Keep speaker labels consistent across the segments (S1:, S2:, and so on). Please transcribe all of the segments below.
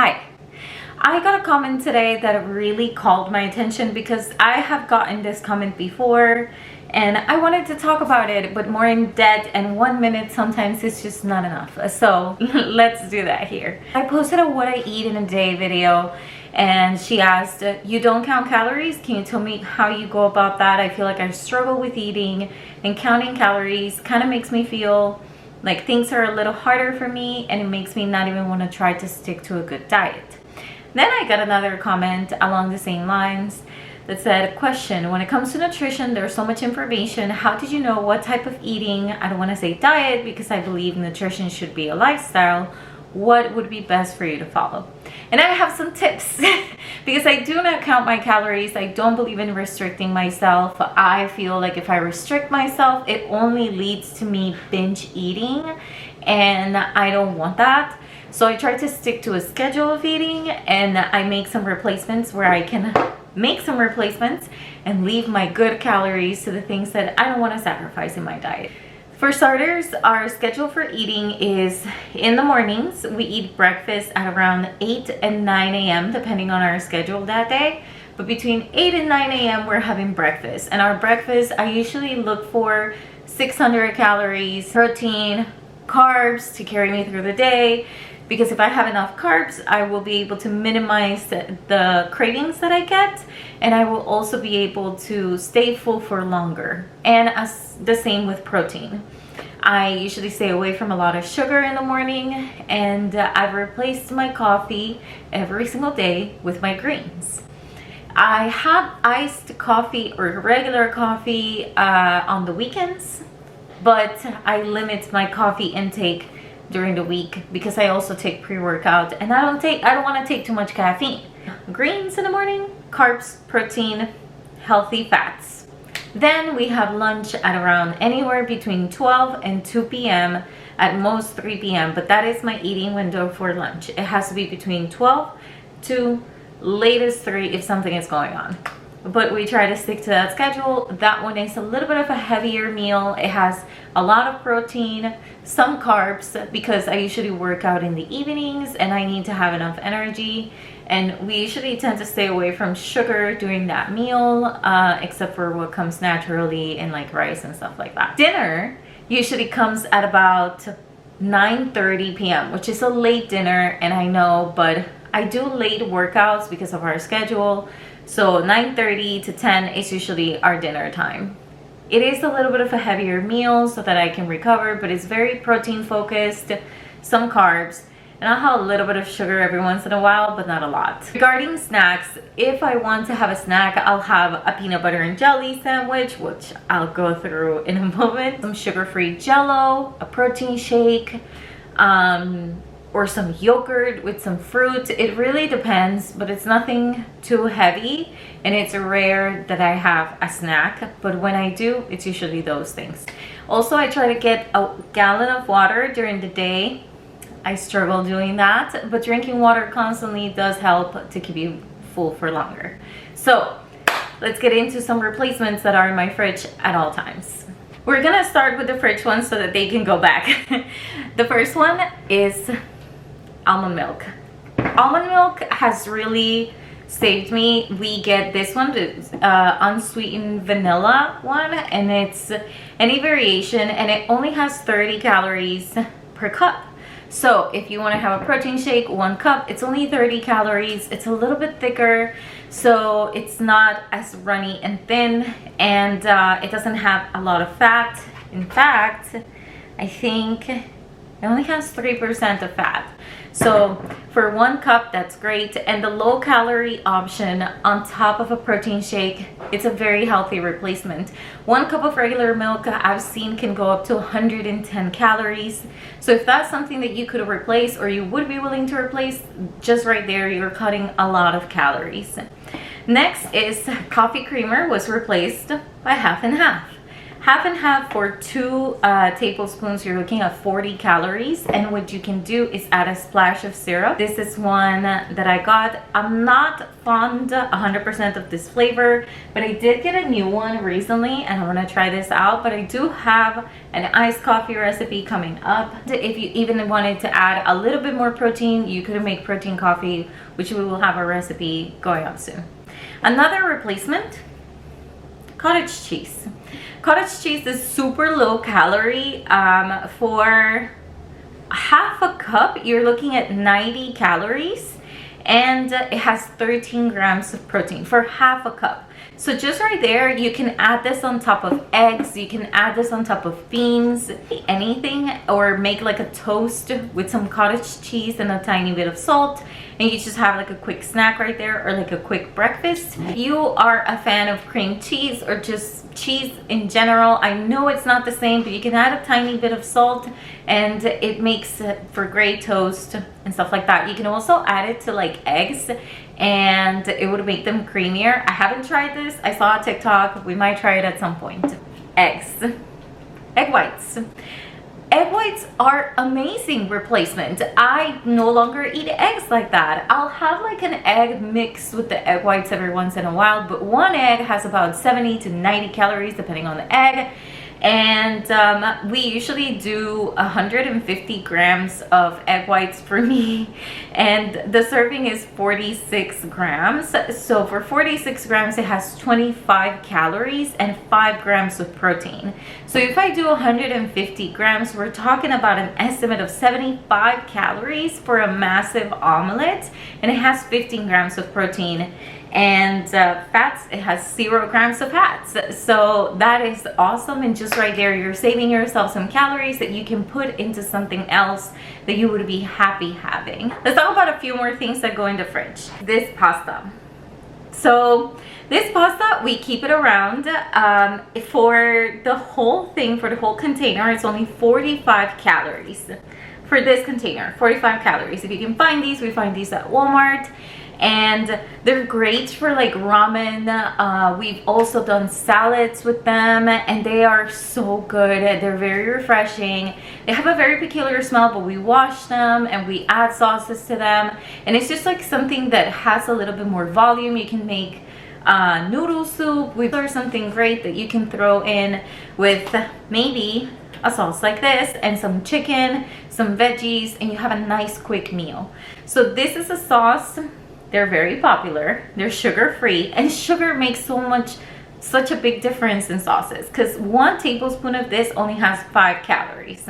S1: Hi. I got a comment today that really called my attention because I have gotten this comment before and I wanted to talk about it, but more in depth, and 1 minute sometimes it's just not enough. So let's do that here. I posted a what I eat in a day video and she asked, you don't count calories? Can you tell me how you go about that? I feel like I struggle with eating, and counting calories kind of makes me feel like things are a little harder for me, and it makes me not even want to try to stick to a good diet. Then I got another comment along the same lines that said, question, when it comes to nutrition, there's so much information. How did you know what type of eating? I don't want to say diet because I believe nutrition should be a lifestyle. What would be best for you to follow? And I have some tips because I do not count my calories. I don't believe in restricting myself. I feel like if I restrict myself, it only leads to me binge eating, and I don't want that. So I try to stick to a schedule of eating, and I make some replacements where I can make some replacements and leave my good calories to the things that I don't want to sacrifice in my diet. For starters, our schedule for eating is in the mornings. We eat breakfast at around 8 and 9 a.m. depending on our schedule that day. But between 8 and 9 a.m. we're having breakfast. And our breakfast, I usually look for 600 calories, protein, carbs to carry me through the day. Because if I have enough carbs, I will be able to minimize the cravings that I get, and I will also be able to stay full for longer. And the same with protein. I usually stay away from a lot of sugar in the morning, and I've replaced my coffee every single day with my greens. I have iced coffee or regular coffee on the weekends, but I limit my coffee intake during the week because I also take pre-workout, and I don't want to take too much caffeine. Greens in the morning, carbs, protein, healthy fats. Then we have lunch at around anywhere between 12 and 2 p.m. at most 3 p.m. but that is my eating window for lunch. It has to be between 12 to latest 3 if something is going on. But we try to stick to that schedule. That one is a little bit of a heavier meal. It has a lot of protein, some carbs, because I usually work out in the evenings and I need to have enough energy. And we usually tend to stay away from sugar during that meal, except for what comes naturally in like rice and stuff like that. Dinner usually comes at about 9:30 p.m., which is a late dinner, and I know, but I do late workouts because of our schedule. So 9:30 to 10 is usually our dinner time. It is a little bit of a heavier meal so that I can recover, but it's very protein focused, some carbs, and I'll have a little bit of sugar every once in a while, but not a lot. Regarding snacks, if I want to have a snack, I'll have a peanut butter and jelly sandwich, which I'll go through in a moment, some sugar-free Jell-O, a protein shake, or some yogurt with some fruit. It really depends, but it's nothing too heavy, and it's rare that I have a snack, but when I do, it's usually those things. Also, I try to get a gallon of water during the day. I struggle doing that, but drinking water constantly does help to keep you full for longer. So let's get into some replacements that are in my fridge at all times. We're gonna start with the fridge ones so that they can go back. The first one is almond milk. Almond milk has really saved me. We get this one, unsweetened vanilla one, and it's any variation, and it only has 30 calories per cup. So if you want to have a protein shake, 1 cup, it's only 30 calories. It's a little bit thicker, so it's not as runny and thin, and it doesn't have a lot of fat. In fact, I think it only has 3% of fat. So for 1 cup, that's great. And the low calorie option on top of a protein shake, it's a very healthy replacement. 1 cup of regular milk I've seen can go up to 110 calories. So if that's something that you could replace, or you would be willing to replace, just right there, you're cutting a lot of calories. Next is coffee creamer was replaced by half and half. Half and half for 2 tablespoons, you're looking at 40 calories. And what you can do is add a splash of syrup. This is one that I got. I'm not fond 100% of this flavor, but I did get a new one recently and I want to try this out. But I do have an iced coffee recipe coming up. If you even wanted to add a little bit more protein, you could make protein coffee, which we will have a recipe going up soon. Another replacement, cottage cheese. Cottage cheese is super low calorie. For half a cup, you're looking at 90 calories, and it has 13 grams of protein for half a cup. So just right there, you can add this on top of eggs, you can add this on top of beans, anything, or make like a toast with some cottage cheese and a tiny bit of salt, and you just have like a quick snack right there, or like a quick breakfast. If you are a fan of cream cheese or just cheese in general, I know it's not the same, but you can add a tiny bit of salt and it makes for great toast and stuff like that. You can also add it to like eggs and it would make them creamier. I haven't tried this. I saw a TikTok. We might try it at some point. Eggs. Egg whites. Egg whites are amazing replacement. I no longer eat eggs like that. I'll have like an egg mixed with the egg whites every once in a while, but one egg has about 70 to 90 calories depending on the egg. And we usually do 150 grams of egg whites for me, and the serving is 46 grams. So for 46 grams, it has 25 calories and 5 grams of protein. So if I do 150 grams, we're talking about an estimate of 75 calories for a massive omelet, and it has 15 grams of protein. And fats, it has 0 grams of fats. So that is awesome, and just right there you're saving yourself some calories that you can put into something else that you would be happy having. Let's talk about a few more things that go in the fridge. This pasta. So this pasta, we keep it around. For the whole thing, for the whole container, it's only 45 calories. For this container, 45 calories. If you can find these, we find these at Walmart. And they're great for like ramen. We've also done salads with them, and they are so good. They're very refreshing. They have a very peculiar smell, but we wash them and we add sauces to them, and it's just like something that has a little bit more volume. You can make noodle soup or something great that you can throw in with maybe a sauce like this and some chicken, some veggies, and you have a nice quick meal. So this is a sauce. They're very popular. They're sugar-free, and sugar makes such a big difference in sauces, because 1 tablespoon of this only has 5 calories.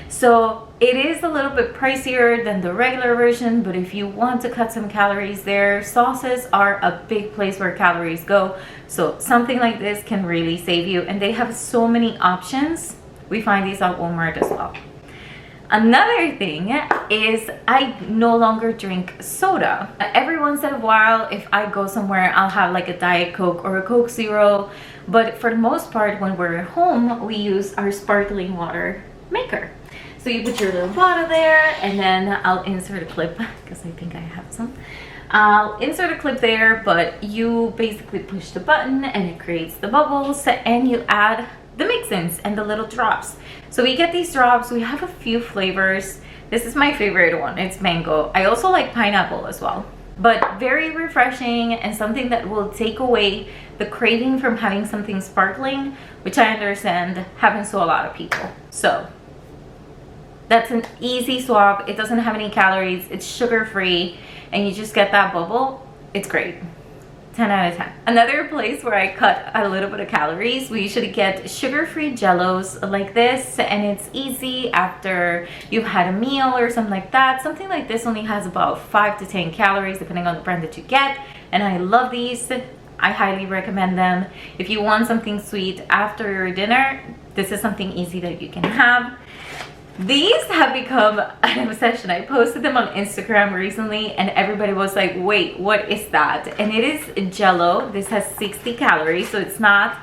S1: So it is a little bit pricier than the regular version, but if you want to cut some calories there, sauces are a big place where calories go. So something like this can really save you, and they have so many options. We find these at Walmart as well. Another thing is I no longer drink soda. Every once in a while, if I go somewhere, I'll have like a Diet Coke or a Coke Zero. But for the most part, when we're at home, we use our sparkling water maker. So you put your little bottle there, and then I'll insert a clip because I think I have some. I'll insert a clip there, but you basically push the button and it creates the bubbles, and you add the mix-ins and the little drops. So we get these drops. We have a few flavors. This is my favorite one. It's mango. I also like pineapple as well, but very refreshing and something that will take away the craving from having something sparkling, which I understand happens to a lot of people. So that's an easy swap. It doesn't have any calories. It's sugar-free, and you just get that bubble. It's great. 10 out of 10. Another place where I cut a little bit of calories, we usually get sugar-free jellos like this, and it's easy after you've had a meal or something like that. Something like this only has about 5 to 10 calories depending on the brand that you get, and I love these. I highly recommend them. If you want something sweet after your dinner, this is something easy that you can have. These have become an obsession. I posted them on Instagram recently, and everybody was like, wait, what is that? And it is Jello. This has 60 calories, so it's not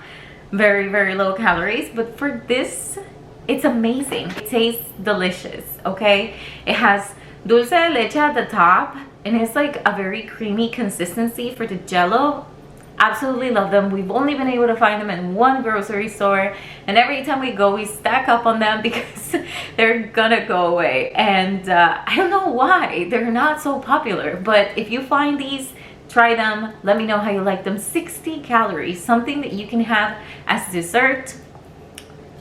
S1: very, very low calories. But for this, it's amazing. It tastes delicious, okay? It has dulce de leche at the top, and it's like a very creamy consistency for the Jello. Absolutely love them. We've only been able to find them in one grocery store, and every time we go we stack up on them because they're gonna go away. And I don't know why they're not so popular, but if you find these, try them. Let me know how you like them. 60 calories, something that you can have as dessert.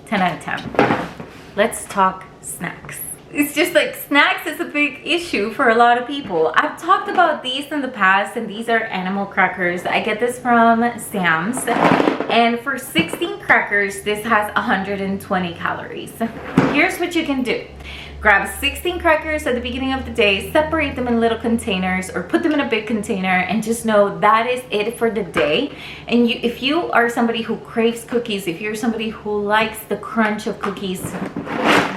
S1: 10 out of 10. Let's talk snacks. It's just like snacks is a big issue for a lot of people. I've talked about these in the past, and these are animal crackers. I get this from Sam's, and for 16 crackers this has 120 calories. Here's what you can do. Grab 16 crackers at the beginning of the day, separate them in little containers or put them in a big container, and just know that is it for the day. And if you are somebody who craves cookies, if you're somebody who likes the crunch of cookies,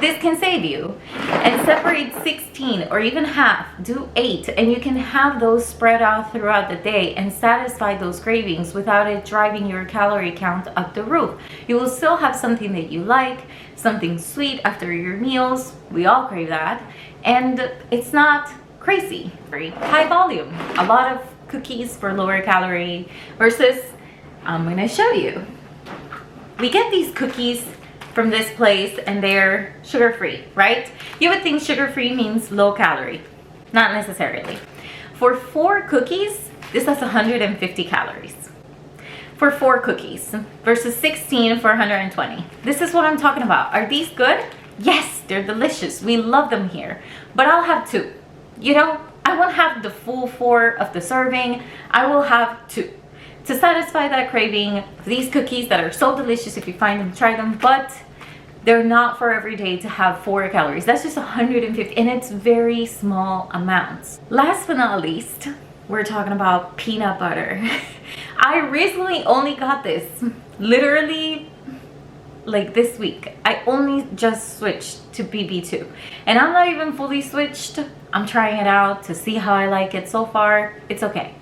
S1: this can save you. And separate 16 or even half, do 8, and you can have those spread out throughout the day and satisfy those cravings without it driving your calorie count up the roof. You will still have something that you like, something sweet after your meals. We all crave that, and it's not crazy. Very high volume, a lot of cookies for lower calorie versus, I'm gonna show you. We get these cookies from this place and they're sugar-free, right? You would think sugar-free means low calorie. Not necessarily. For 4 cookies, this has 150 calories. For 4 cookies versus 16 for 120. This is what I'm talking about. Are these good? Yes, they're delicious. We love them here. But I'll have 2. You know, I won't have the full 4 of the serving. I will have 2. To satisfy that craving, these cookies that are so delicious, if you find them, try them, but they're not for every day to have 4 calories. That's just 150, and it's very small amounts. Last but not least, we're talking about peanut butter. I recently only got this, literally like this week. I only just switched to BB2, and I'm not even fully switched. I'm trying it out to see how I like it. So far, it's okay.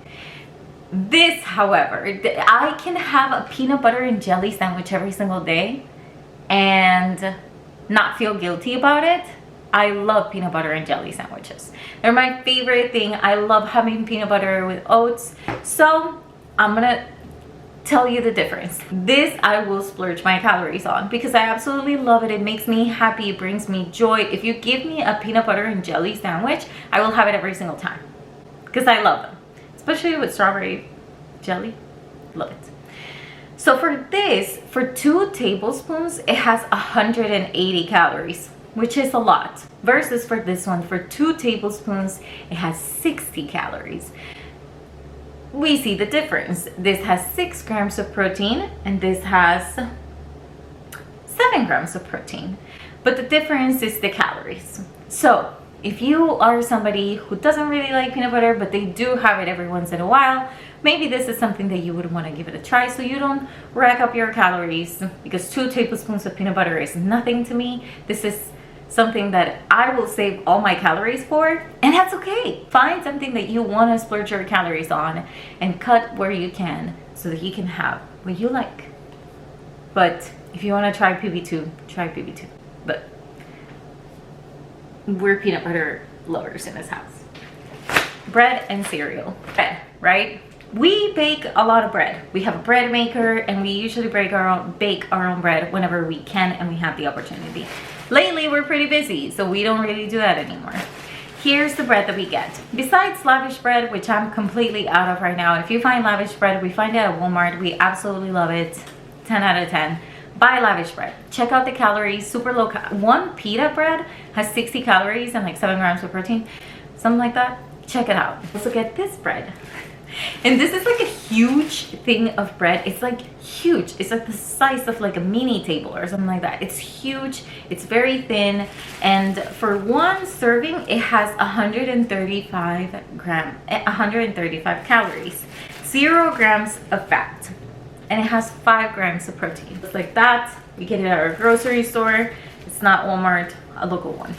S1: This, however, I can have a peanut butter and jelly sandwich every single day and not feel guilty about it. I love peanut butter and jelly sandwiches. They're my favorite thing. I love having peanut butter with oats. So I'm gonna tell you the difference. This I will splurge my calories on because I absolutely love it. It makes me happy. It brings me joy. If you give me a peanut butter and jelly sandwich, I will have it every single time because I love them. Especially with strawberry jelly. Love it. So for this, for 2 tablespoons, it has 180 calories, which is a lot. Versus for this one, for 2 tablespoons, it has 60 calories. We see the difference. This has 6 grams of protein, and this has 7 grams of protein. But the difference is the calories. So if you are somebody who doesn't really like peanut butter, but they do have it every once in a while, maybe this is something that you would want to give it a try so you don't rack up your calories, because 2 tablespoons of peanut butter is nothing to me. This is something that I will save all my calories for, and that's okay. Find something that you want to splurge your calories on and cut where you can so that you can have what you like. But if you want to try PB2, try PB2. But we're peanut butter lovers in this house. Bread and cereal. Bread, right? We bake a lot of bread. We have a bread maker, and we usually bake our own bread whenever we can and we have the opportunity. Lately, we're pretty busy, so we don't really do that anymore. Here's the bread that we get. Besides Lavish bread, which I'm completely out of right now. If you find Lavish bread, we find it at Walmart. We absolutely love it. 10 out of 10. Buy Lavish bread. Check out the calories, super low. One pita bread has 60 calories and like 7 grams of protein, something like that. Check it out. Also get this bread. And this is like a huge thing of bread. It's like huge. It's like the size of like a mini table or something like that. It's huge. It's very thin. And for one serving, it has 135 calories, 0 grams of fat. And it has 5 grams of protein. Just like that. We get it at our grocery store. It's not Walmart, a local one.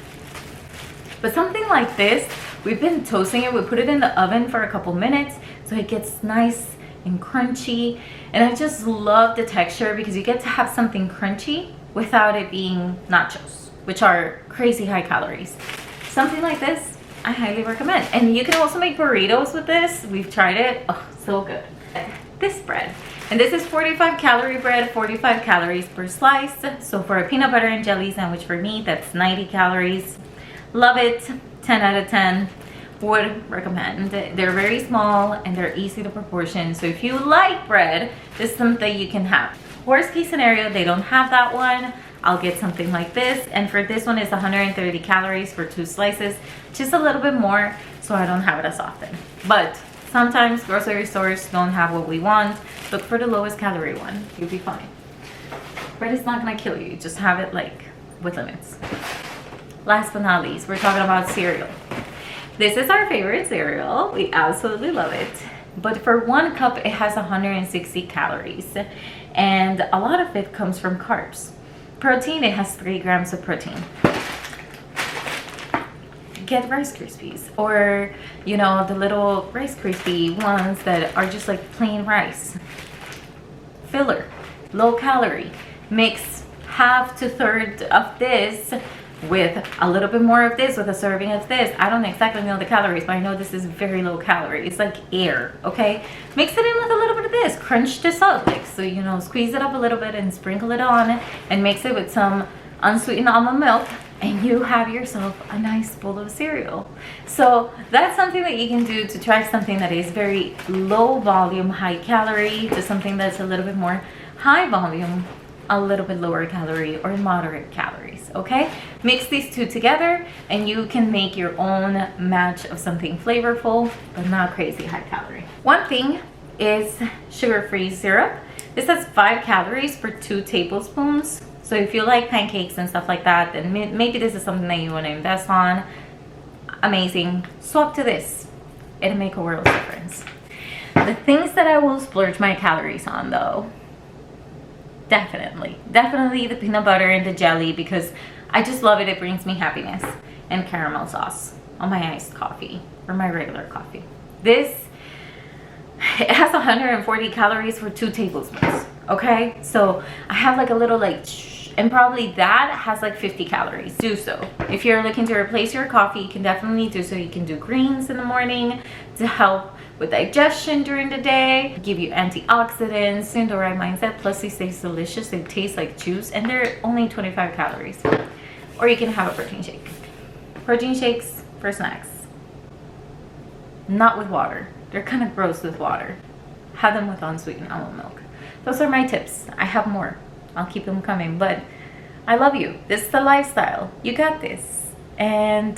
S1: But something like this, we've been toasting it. We put it in the oven for a couple minutes so it gets nice and crunchy. And I just love the texture because you get to have something crunchy without it being nachos, which are crazy high calories. Something like this, I highly recommend. And you can also make burritos with this. We've tried it. Oh, so good. this bread. And this is 45 calorie bread, 45 calories per slice. So for a peanut butter and jelly sandwich for me, that's 90 calories. Love it, 10 out of 10. Would recommend. They're very small and they're easy to proportion. So if you like bread, this is something you can have. Worst case scenario, they don't have that one. I'll get something like this. And for this one, it's 130 calories for 2 slices, just a little bit more, so I don't have it as often. But sometimes grocery stores don't have what we want. Look for the lowest calorie one. You'll be fine. Bread is not gonna kill you. Just have it like with limits. Last but not least, we're talking about cereal. This is our favorite cereal. We absolutely love it. But for 1 cup, it has 160 calories. And a lot of it comes from carbs. Protein, it has 3 grams of protein. Get Rice Krispies, or you know, the little Rice Krispie ones that are just like plain rice. Filler, low calorie. Mix half to third of this with a little bit more of this, with a serving of this. I don't exactly know the calories, but I know this is very low calorie. It's like air, okay? Mix it in with a little bit of this. Crunch this up, like, so, you know, squeeze it up a little bit and sprinkle it on and mix it with some unsweetened almond milk, and you have yourself a nice bowl of cereal. So that's something that you can do to try something that is very low volume, high calorie, to something that's a little bit more high volume, a little bit lower calorie, or moderate calories. Okay, mix these two together and you can make your own match of something flavorful but not crazy high calorie. One thing is sugar-free syrup. This has 5 calories for 2 tablespoons. So if you like pancakes and stuff like that, then maybe this is something that you want to invest on. Amazing. Swap to this. It'll make a world of difference. The things that I will splurge my calories on though, definitely the peanut butter and the jelly, because I just love it. It brings me happiness. And caramel sauce on my iced coffee or my regular coffee. This, it has 140 calories for 2 tablespoons. Okay, so I have like a little like, and probably that has like 50 calories. Do so. If you're looking to replace your coffee, you can definitely do so. You can do greens in the morning to help with digestion during the day, give you antioxidants, in the right mindset. Plus these taste delicious. They taste like juice and they're only 25 calories. Or you can have a protein shake. Protein shakes for snacks. Not with water. They're kind of gross with water. Have them with unsweetened almond milk. Those are my tips. I have more. I'll keep them coming, but I love you. This is the lifestyle. You got this. And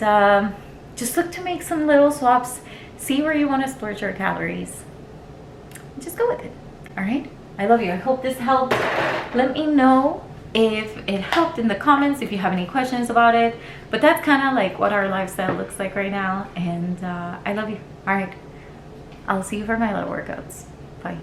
S1: just look to make some little swaps. See where you want to splurge your calories. Just go with it. All right? I love you. I hope this helped. Let me know if it helped in the comments, if you have any questions about it. But that's kind of like what our lifestyle looks like right now. And I love you. All right. I'll see you for my little workouts. Bye.